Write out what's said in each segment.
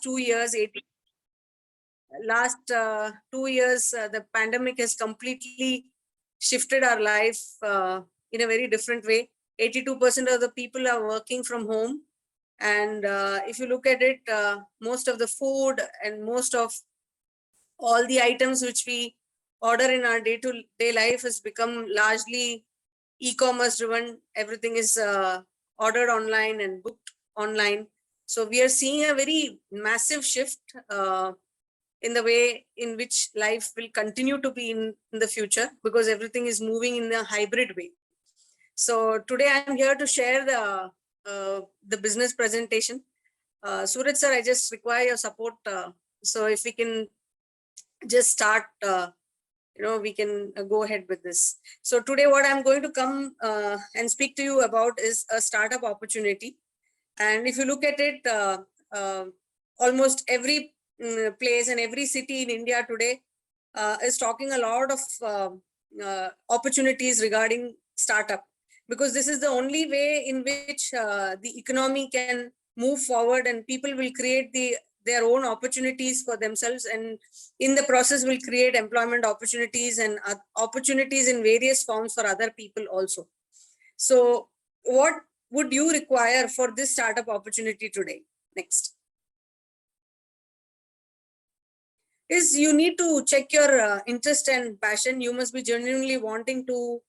2 years, last 2 years, the pandemic has completely shifted our life in a very different way. 82% of the people are working from home. And if you look at it, most of the food and most of all the items which we order in our day-to-day life has become largely e-commerce driven. Everything is ordered online and booked online. So we are seeing a very massive shift in the way in which life will continue to be in the future, because everything is moving in a hybrid way. So today I'm here to share the business presentation. Suraj sir, I just require your support. So if we can just start, we can go ahead with this. So today what I'm going to come and speak to you about is a startup opportunity. And if you look at it, almost every place and every city in India today is talking a lot of opportunities regarding startup, because this is the only way in which the economy can move forward, and people will create their own opportunities for themselves, and in the process will create employment opportunities and opportunities in various forms for other people also. So what would you require for this startup opportunity today? Next is you need to check your interest and passion. You must be genuinely wanting to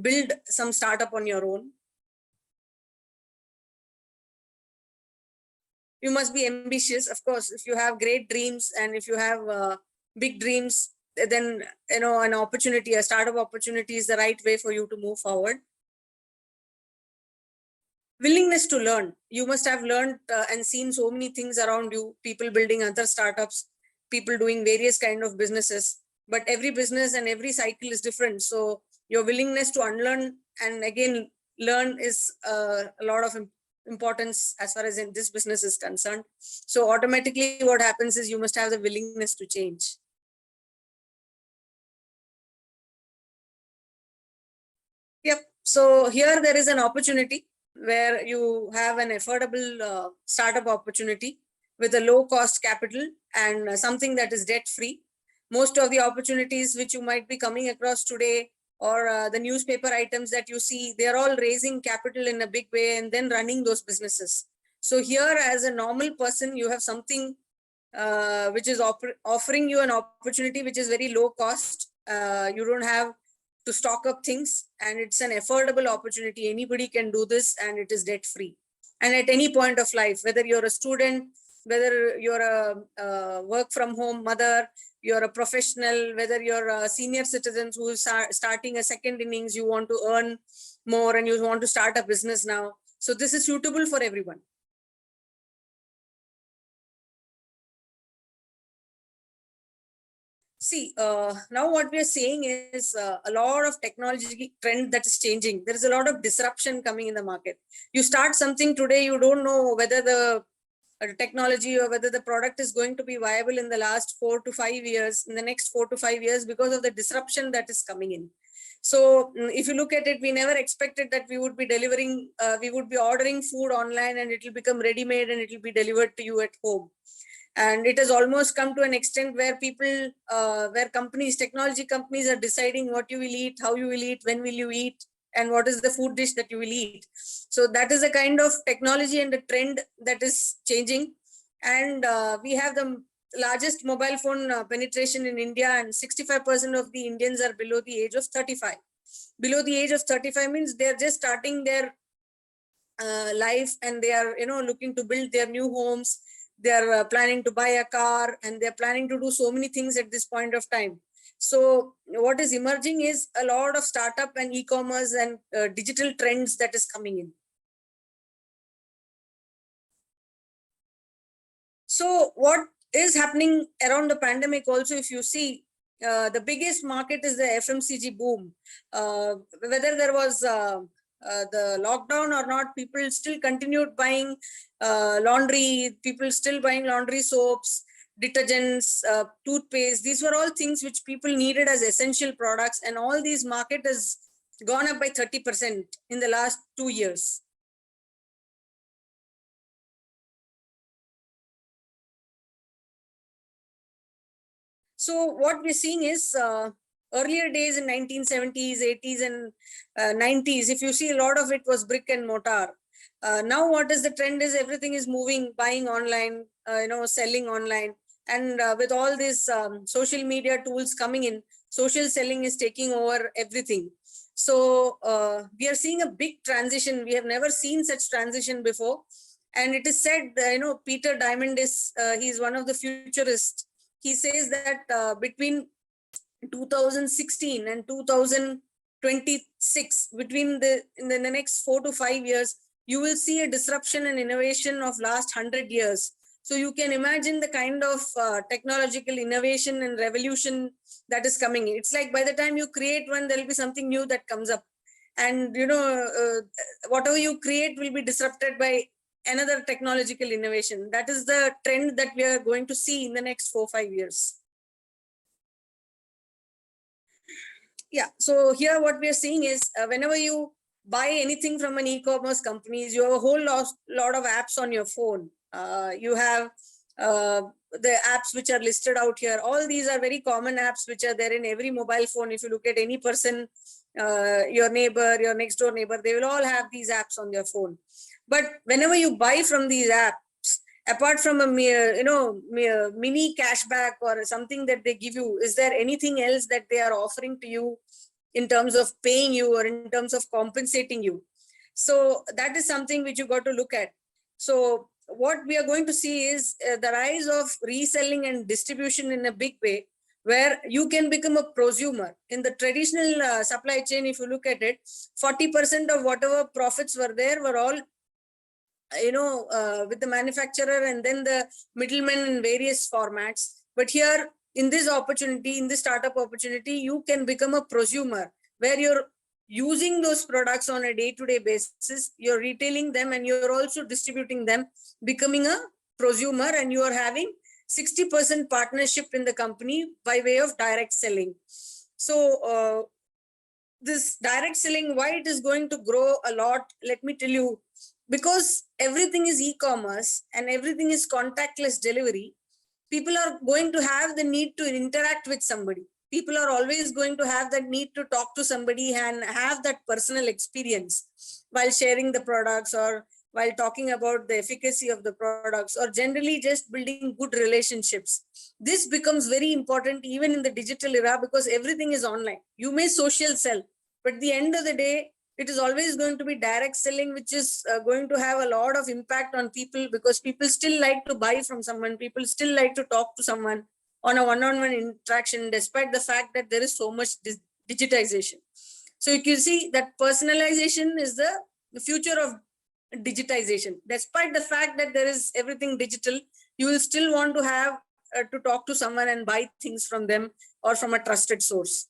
build some startup on your own. You must be ambitious, of course. If you have great dreams and if you have big dreams, then an opportunity, a startup opportunity is the right way for you to move forward. Willingness to learn. You must have learned and seen so many things around you, people building other startups, people doing various kind of businesses, but every business and every cycle is different. So your willingness to unlearn and again learn is a lot of importance as far as in this business is concerned. So automatically what happens is you must have the willingness to change. Yep. So here there is an opportunity where you have an affordable startup opportunity with a low cost capital and something that is debt free. Most of the opportunities which you might be coming across today, or the newspaper items that you see, they're all raising capital in a big way and then running those businesses. So here as a normal person, you have something which is offering you an opportunity which is very low cost. You don't have to stock up things, and it's an affordable opportunity. Anybody can do this, and it is debt free. And at any point of life, whether you're a student, whether you're a work from home mother, you're a professional, whether you're a senior citizen who is starting a second innings, you want to earn more and you want to start a business now. So this is suitable for everyone. See, now what we are seeing is a lot of technology trend that is changing. There is a lot of disruption coming in the market. You start something today, you don't know whether the technology or whether the product is going to be viable in the last 4 to 5 years, in the next 4 to 5 years, because of the disruption that is coming in. So if you look at it, we never expected that we would be delivering, we would be ordering food online and it will become ready-made and it will be delivered to you at home. And it has almost come to an extent where people, where companies, technology companies are deciding what you will eat, how you will eat, when will you eat, and what is the food dish that you will eat. So that is a kind of technology and a trend that is changing. And we have the largest mobile phone penetration in India, and 65% of the Indians are below the age of 35. Below the age of 35 means they're just starting their life, and they are looking to build their new homes. They're planning to buy a car, and they're planning to do so many things at this point of time. So what is emerging is a lot of startup and e-commerce and digital trends that is coming in. So what is happening around the pandemic also, if you see, the biggest market is the FMCG boom. Whether there was the lockdown or not, people still continued buying laundry, people still buying laundry soaps, detergents, toothpaste. These were all things which people needed as essential products, and all these market has gone up by 30% in the last 2 years. So what we're seeing is earlier days in 1970s, 80s, and 90s, if you see, a lot of it was brick and mortar. Now what is the trend is everything is moving, buying online, selling online. And with all these social media tools coming in, social selling is taking over everything. So we are seeing a big transition. We have never seen such transition before. And it is said, Peter Diamond is, he's one of the futurists. He says that between 2016 and 2026, between in the next 4 to 5 years, you will see a disruption and innovation of last 100 years. So you can imagine the kind of technological innovation and revolution that is coming. It's like by the time you create one, there will be something new that comes up. And, whatever you create will be disrupted by another technological innovation. That is the trend that we are going to see in the next 4-5 years. Yeah, so here what we are seeing is whenever you buy anything from an e-commerce companies, you have a whole lot of apps on your phone. You have the apps which are listed out here. All these are very common apps which are there in every mobile phone. If you look at any person, your neighbor, your next door neighbor, they will all have these apps on their phone. But whenever you buy from these apps, apart from a mere mini cashback or something that they give you, is there anything else that they are offering to you in terms of paying you or in terms of compensating you? So that is something which you got to look at. So what we are going to see is the rise of reselling and distribution in a big way, where you can become a prosumer. In the traditional supply chain, if you look at it, 40% of whatever profits were there were all with the manufacturer and then the middlemen in various formats. But here in this opportunity, in this startup opportunity, you can become a prosumer, where you're using those products on a day-to-day basis, you're retailing them and you're also distributing them, becoming a prosumer, and you are having 60% partnership in the company by way of direct selling. So this direct selling, why it is going to grow a lot, let me tell you, because everything is e-commerce and everything is contactless delivery. People are going to have the need to interact with somebody. People are always going to have that need to talk to somebody and have that personal experience while sharing the products, or while talking about the efficacy of the products, or generally just building good relationships. This becomes very important even in the digital era, because everything is online. You may social sell, but at the end of the day, it is always going to be direct selling, which is going to have a lot of impact on people, because people still like to buy from someone. People still like to talk to someone on a one-on-one interaction, despite the fact that there is so much digitization. So you can see that personalization is the future of digitization. Despite the fact that there is everything digital, you will still want to have to talk to someone and buy things from them or from a trusted source.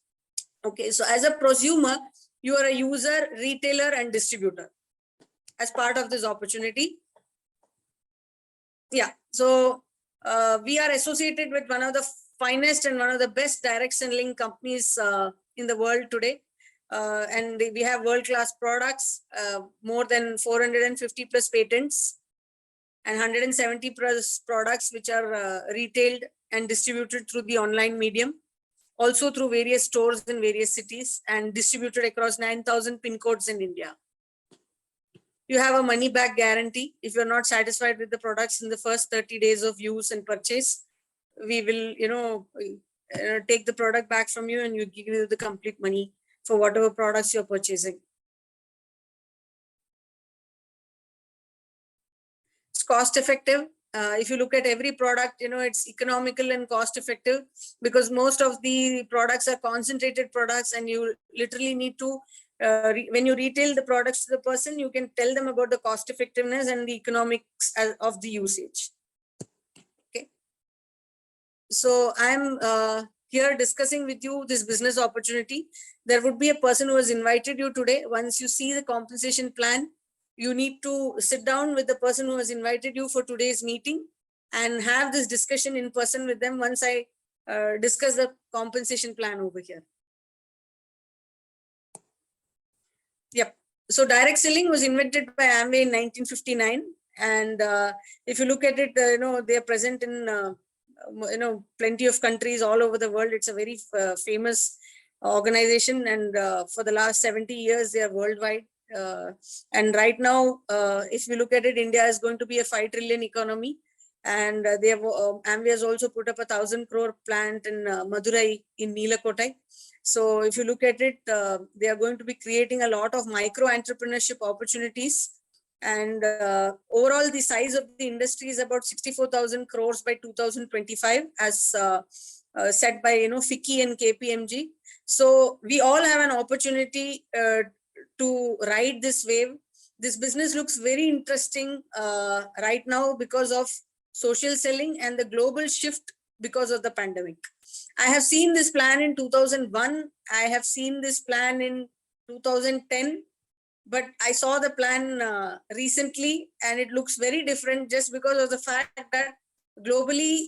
Okay, so as a prosumer, you are a user, retailer, and distributor as part of this opportunity. Yeah, so we are associated with one of the finest and one of the best direct selling companies in the world today. And we have world-class products, more than 450 plus patents, and 170 plus products which are retailed and distributed through the online medium, also through various stores in various cities, and distributed across 9,000 pin codes in India. You have a money back guarantee. If you're not satisfied with the products in the first 30 days of use and purchase, we will, take the product back from you and you give you the complete money for whatever products you're purchasing. It's cost effective. If you look at every product, it's economical and cost effective, because most of the products are concentrated products, and you literally need to, when you retail the products to the person, you can tell them about the cost effectiveness and the economics of the usage. Okay. So I'm here discussing with you this business opportunity. There would be a person who has invited you today. Once you see the compensation plan, you need to sit down with the person who has invited you for today's meeting and have this discussion in person with them once I discuss the compensation plan over here. Yep. So direct selling was invented by Amway in 1959. And if you look at it, they are present in plenty of countries all over the world. It's a very famous organization, and for the last 70 years they are worldwide. And right now, if you look at it, India is going to be a 5 trillion economy, and they have Amway has also put up 1,000 crore plant in Madurai in Neelakotai. So if you look at it, they are going to be creating a lot of micro entrepreneurship opportunities. And overall, the size of the industry is about 64,000 crores by 2025, as set by FICCI and KPMG. So we all have an opportunity to ride this wave. This business looks very interesting right now because of social selling and the global shift because of the pandemic. I have seen this plan in 2001. I have seen this plan in 2010. But I saw the plan recently, and it looks very different just because of the fact that globally,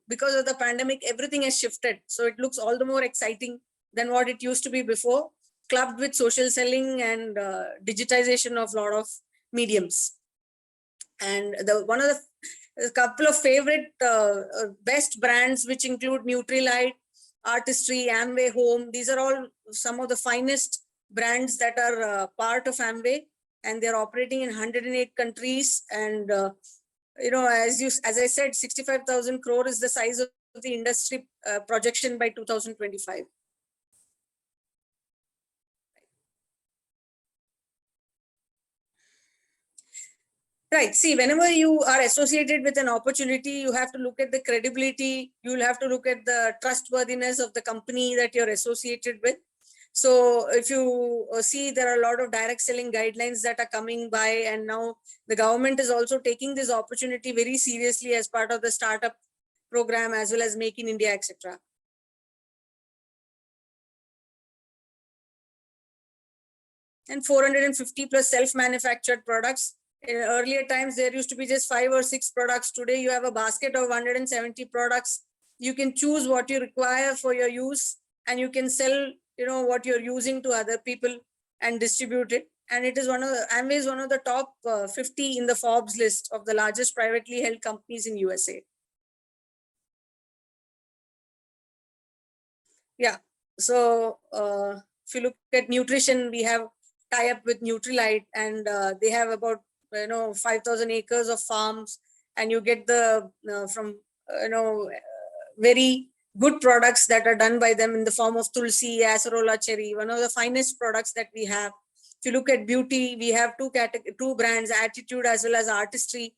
because of the pandemic, everything has shifted. So it looks all the more exciting than what it used to be before, clubbed with social selling and digitization of a lot of mediums. And one of the couple of favorite best brands, which include Nutrilite, Artistry, Amway Home. These are all some of the finest brands that are part of Amway, and they're operating in 108 countries. And as I said, 65,000 crore is the size of the industry projection by 2025. Right. See, whenever you are associated with an opportunity, you have to look at the credibility. You'll have to look at the trustworthiness of the company that you're associated with. So if you see, there are a lot of direct selling guidelines that are coming by, and now the government is also taking this opportunity very seriously as part of the startup program, as well as Make in India, etc. And 450 plus self-manufactured products. In earlier times, there used to be just 5 or 6 products. Today, you have a basket of 170 products. You can choose what you require for your use, and you can sell, what you're using to other people and distribute it. And it is Amway is one of the top 50 in the Forbes list of the largest privately held companies in USA. Yeah. So if you look at nutrition, we have tie up with Nutrilite, and they have about 5,000 acres of farms, and you get the from very good products that are done by them in the form of tulsi, acerola cherry, one of the finest products that we have. If you look at beauty, we have two brands, Attitude as well as Artistry,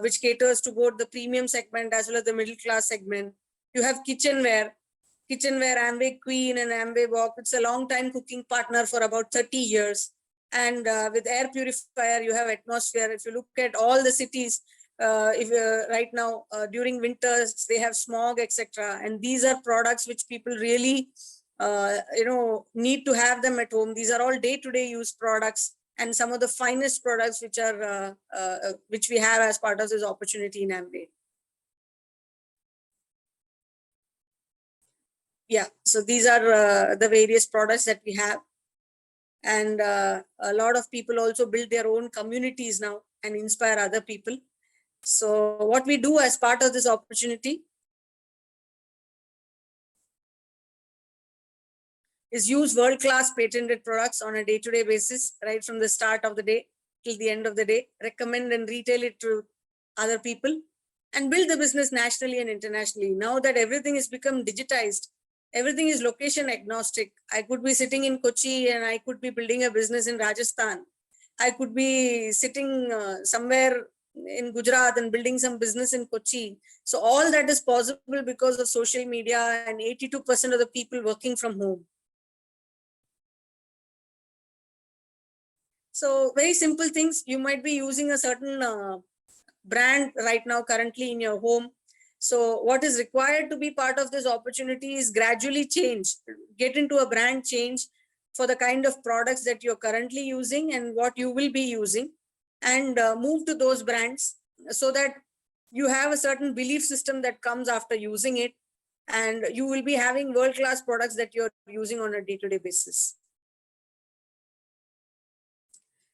which caters to both the premium segment as well as the middle class segment. You have kitchenware, Amway Queen and Amway Walk. It's a long time cooking partner for about 30 years. And with air purifier, you have Atmosphere. If you look at all the cities, if right now during winters they have smog, etc. And these are products which people really need to have them at home. These are all day-to-day use products, and some of the finest products which are which we have as part of this opportunity in Amway. Yeah, so these are the various products that we have. And a lot of people also build their own communities now and inspire other people. So what we do as part of this opportunity is use world-class patented products on a day-to-day basis, right from the start of the day till the end of the day, recommend and retail it to other people, and build the business nationally and internationally. Now that everything has become digitized, everything is location agnostic. I could be sitting in Kochi and I could be building a business in Rajasthan. I could be sitting somewhere in Gujarat and building some business in Kochi. So all that is possible because of social media and 82% of the people working from home. So very simple things. You might be using a certain brand right now currently in your home. So what is required to be part of this opportunity is gradually change, get into a brand change for the kind of products that you're currently using and what you will be using, and move to those brands so that you have a certain belief system that comes after using it, and you will be having world-class products that you're using on a day-to-day basis.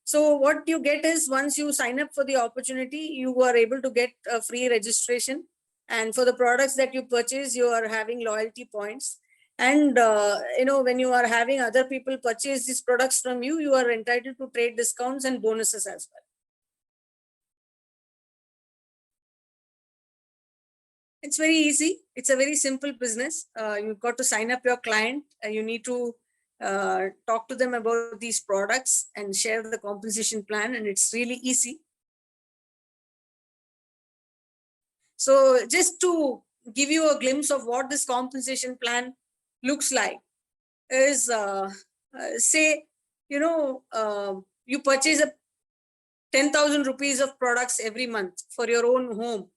So what you get is, once you sign up for the opportunity, you are able to get a free registration, And for the products that you purchase, you are having loyalty points. And when you are having other people purchase these products from you, you are entitled to trade discounts and bonuses as well. It's very easy. It's a very simple business. You've got to sign up your client. You need to talk to them about these products and share the compensation plan, and it's really easy. So just to give you a glimpse of what this compensation plan looks like is, say, you purchase a 10,000 rupees of products every month for your own home,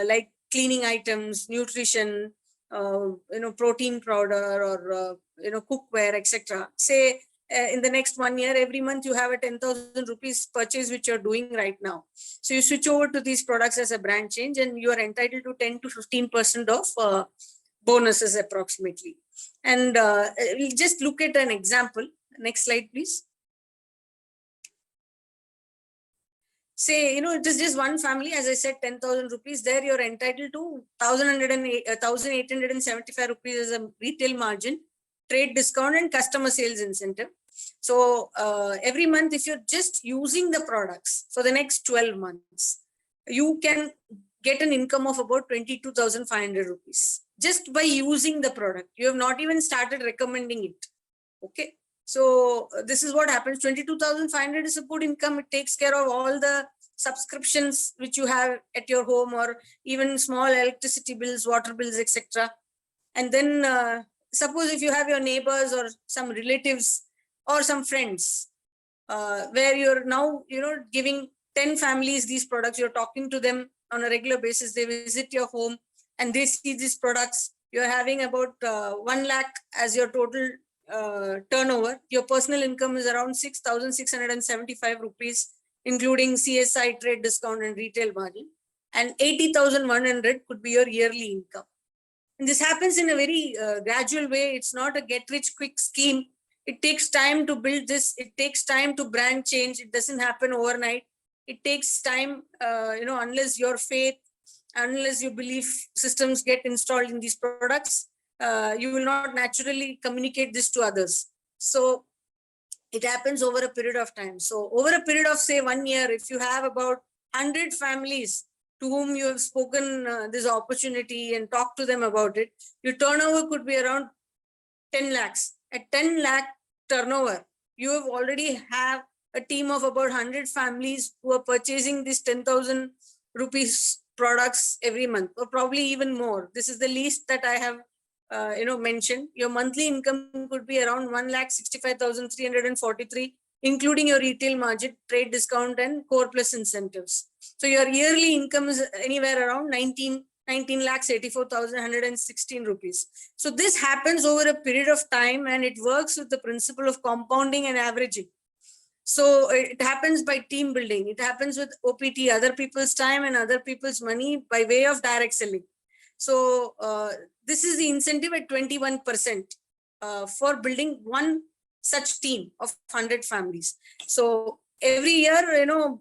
like cleaning items, nutrition, protein powder, or, cookware, etc. Say in the next 1 year, every month you have a 10,000 rupees purchase, which you're doing right now. So you switch over to these products as a brand change, and you are entitled to 10 to 15% of bonuses approximately. And we'll just look at an example. Next slide, please. Say, it is just one family, as I said, 10,000 rupees. There you're entitled to 1,875 rupees as a retail margin, trade discount, and customer sales incentive. So every month, if you're just using the products for the next 12 months, you can get an income of about 22,500 rupees just by using the product. You have not even started recommending it. Okay. So this is what happens. 22,500 is a good income. It takes care of all the subscriptions which you have at your home, or even small electricity bills, water bills, etc. And then suppose if you have your neighbors or some relatives or some friends, where you're now, giving 10 families these products, you're talking to them on a regular basis, they visit your home and they see these products. You're having about 1 lakh as your total turnover. Your personal income is around 6,675 rupees, including CSI, trade discount, and retail margin. And 80,100 could be your yearly income. And this happens in a very gradual way. It's not a get rich quick scheme. It takes time to build this. It takes time to brand change. It doesn't happen overnight. It takes time, unless your faith, unless you believe systems get installed in these products, you will not naturally communicate this to others. So it happens over a period of time. So over a period of, say, 1 year, if you have about 100 families to whom you have spoken this opportunity and talked to them about it, your turnover could be around 10 lakhs. At 10 lakh turnover, you have already have a team of about 100 families who are purchasing these 10,000 rupees products every month, or probably even more. This is the least that I have mentioned. Your monthly income could be around 1,65,343, including your retail margin, trade discount, and core plus incentives. So your yearly income is anywhere around 19 lakhs 84,116 rupees. So this happens over a period of time, and it works with the principle of compounding and averaging. So it happens by team building. It happens with OPT, other people's time and other people's money, by way of direct selling. So this is the incentive at 21% for building one such team of 100 families. So every year,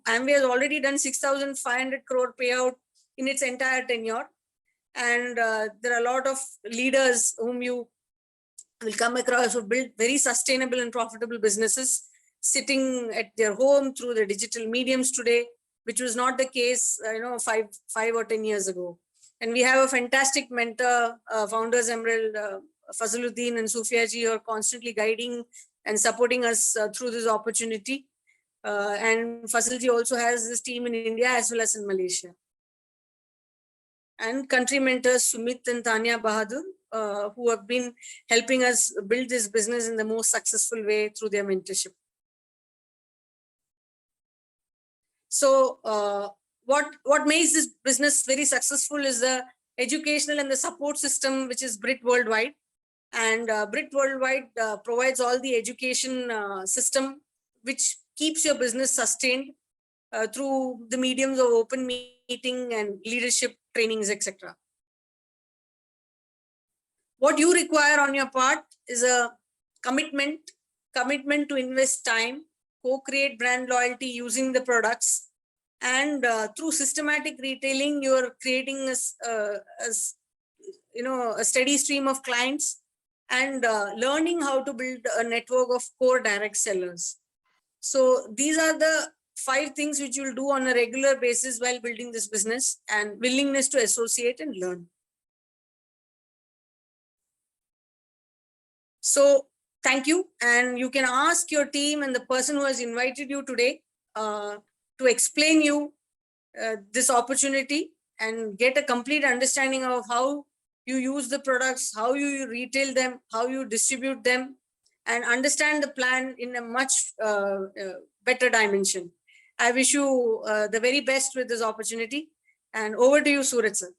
Amway has already done 6,500 crore payout in its entire tenure. And there are a lot of leaders whom you will come across who build very sustainable and profitable businesses, sitting at their home through the digital mediums today, which was not the case, 5 or 10 years ago. And we have a fantastic mentor, Founders Emerald, Fazluddin and Sufia ji, who are constantly guiding and supporting us through this opportunity. And Fazl ji also has this team in India as well as in Malaysia. And country mentors Sumit and Tanya Bahadur, who have been helping us build this business in the most successful way through their mentorship. So what makes this business very successful is the educational and the support system, which is BRIT Worldwide. And BRIT Worldwide provides all the education system, which keeps your business sustained through the mediums of open meeting and leadership trainings, etc. What you require on your part is a commitment to invest time, co-create brand loyalty using the products, And through systematic retailing, you're creating a steady stream of clients, and learning how to build a network of core direct sellers. So these are the 5 things which you'll do on a regular basis while building this business, and willingness to associate and learn. So thank you. And you can ask your team and the person who has invited you today to explain you this opportunity and get a complete understanding of how you use the products, how you retail them, how you distribute them, and understand the plan in a much better dimension. I wish you the very best with this opportunity. And over to you, Suraj sir.